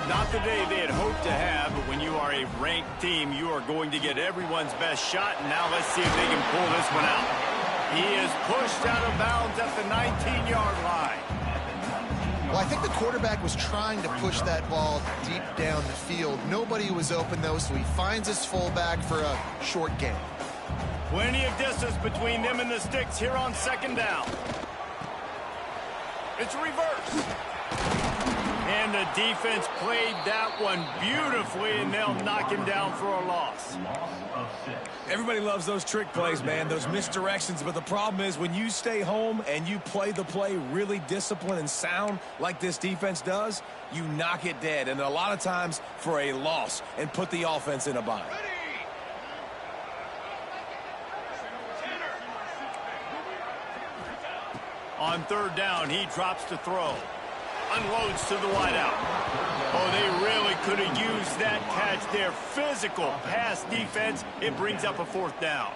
Not the day they had hoped to have, but when you are a ranked team, you are going to get everyone's best shot. And now let's see if they can pull this one out. He is pushed out of bounds at the 19-yard line. Well, I think the quarterback was trying to push that ball deep down the field. Nobody was open, though, so he finds his fullback for a short gain. Plenty of distance between them and the sticks here on 2nd down. It's reverse. And the defense played that one beautifully, and they'll knock him down for a loss. Everybody loves those trick plays, man, those misdirections, but the problem is when you stay home and you play the play really disciplined and sound like this defense does, you knock it dead, and a lot of times for a loss, and put the offense in a bind. On 3rd down, he drops to throw. Unloads to the wideout. Oh, they really could have used that catch there. Physical pass defense. It brings up a 4th down.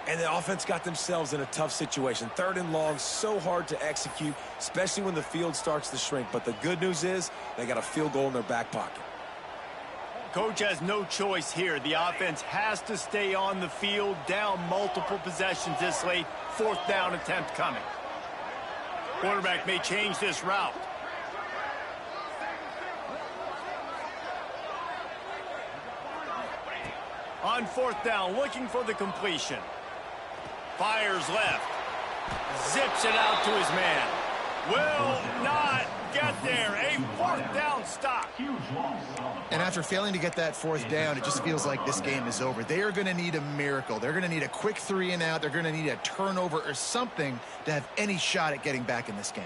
And the offense got themselves in a tough situation. 3rd and long, so hard to execute, especially when the field starts to shrink. But the good news is they got a field goal in their back pocket. Coach has no choice here. The offense has to stay on the field, down multiple possessions this late. 4th down attempt coming. Quarterback may change this route. On 4th down, looking for the completion. Fires left. Zips it out to his man. Will not get there. A 4th down stop. And after failing to get that 4th down, it just feels like this game is over. They are going to need a miracle. They're going to need a quick 3 and out. They're going to need a turnover or something to have any shot at getting back in this game.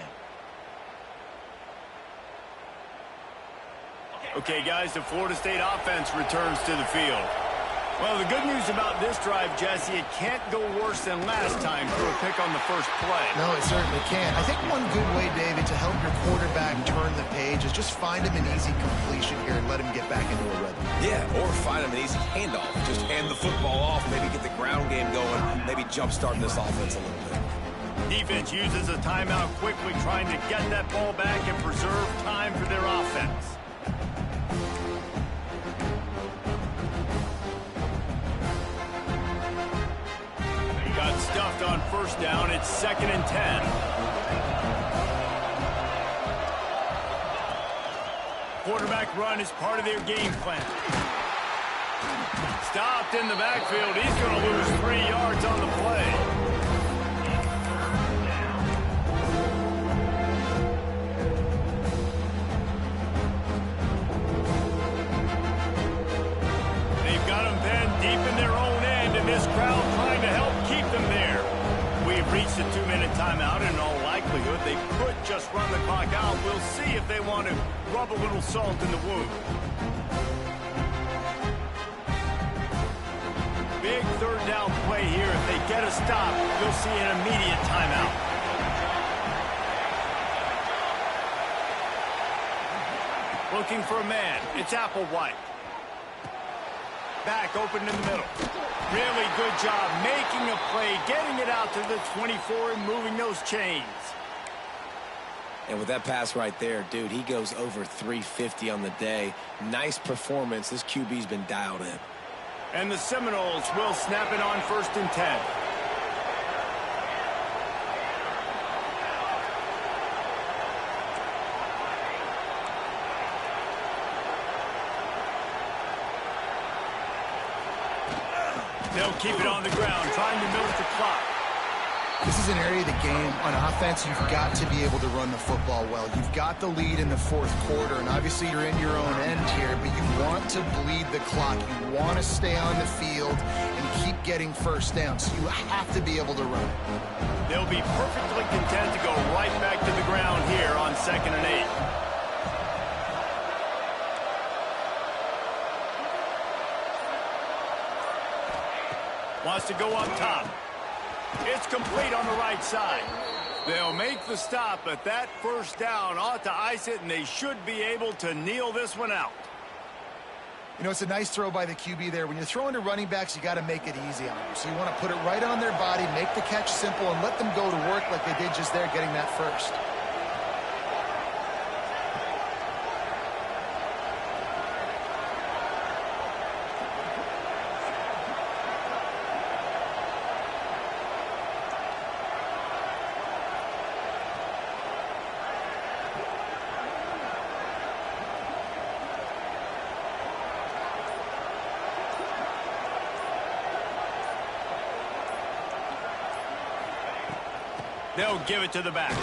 Okay, guys, the Florida State offense returns to the field. Well, the good news about this drive, Jesse, it can't go worse than last time for a pick on the first play. No, it certainly can't. I think one good way, David, to help your quarterback turn the page is just find him an easy completion here and let him get back into a rhythm. Yeah, or find him an easy handoff. Just hand the football off, maybe get the ground game going, maybe jumpstart this offense a little bit. Defense uses a timeout quickly, trying to get that ball back and preserve time for their offense. Got stuffed on 1st down. It's 2nd and 10. Quarterback run is part of their game plan. Stopped in the backfield. He's going to lose 3 yards on the play. They've got him pinned deep in their own end, and this crowd trying to help keep them there. We've reached the 2-minute timeout. In all likelihood, they could just run the clock out. We'll see if they want to rub a little salt in the wound. Big 3rd down play here. If they get a stop, you'll see an immediate timeout. Looking for a man. It's Applewhite. Back open in the middle. Really good job making a play, getting it out to the 24 and moving those chains. And with that pass right there, dude, he goes over 350 on the day. Nice performance. This QB's been dialed in. And the Seminoles will snap it on 1st and 10. They'll keep it on the ground, trying to milk the clock. This is an area of the game on offense you've got to be able to run the football well. You've got the lead in the 4th quarter, and obviously you're in your own end here, but you want to bleed the clock. You want to stay on the field and keep getting 1st down, so you have to be able to run. They'll be perfectly content to go right back to the ground here on 2nd and 8. Wants to go up top. It's complete on the right side. They'll make the stop, but that 1st down ought to ice it, and they should be able to kneel this one out. You know, it's a nice throw by the QB there. When you're throwing to running backs, you got to make it easy on them. So you want to put it right on their body, make the catch simple, and let them go to work like they did just there, getting that 1st. They'll give it to the back.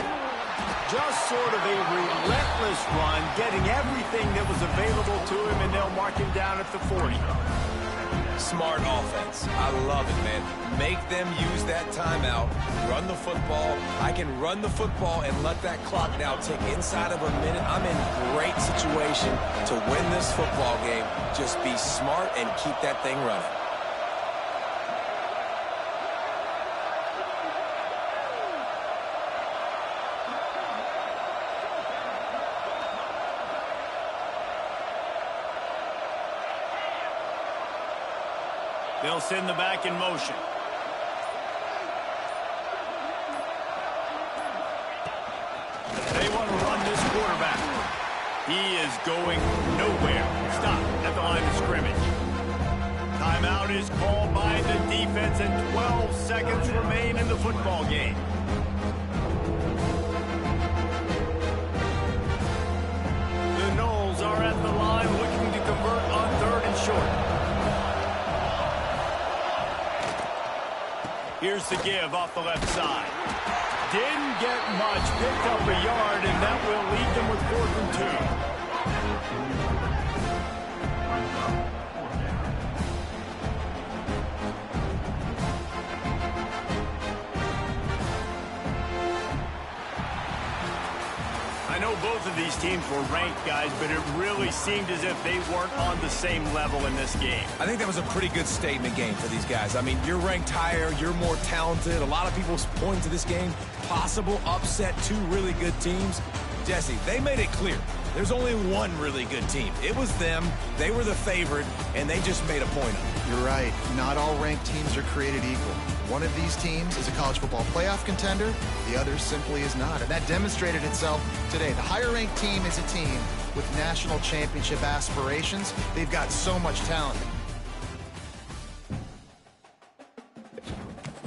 Just sort of a relentless run, getting everything that was available to him, and they'll mark him down at the 40. Smart offense. I love it, man. Make them use that timeout. Run the football. I can run the football and let that clock now tick inside of a minute. I'm in great situation to win this football game. Just be smart and keep that thing running. They'll send the back in motion. They want to run this quarterback. He is going nowhere. Stop at the line of scrimmage. Timeout is called by the defense, and 12 seconds remain in the football game. Here's the give off the left side. Didn't get much, picked up a yard, and that will leave them with 4th and 2. I know both of these teams were ranked, guys, but it really seemed as if they weren't on the same level in this game. I think that was a pretty good statement game for these guys. I mean, you're ranked higher, you're more talented. A lot of people point to this game, possible upset, 2 really good teams. Jesse, they made it clear. There's only one really good team. It was them. They were the favorite, and they just made a point of it. You're right. Not all ranked teams are created equal. One of these teams is a college football playoff contender. The other simply is not. And that demonstrated itself today. The higher-ranked team is a team with national championship aspirations. They've got so much talent.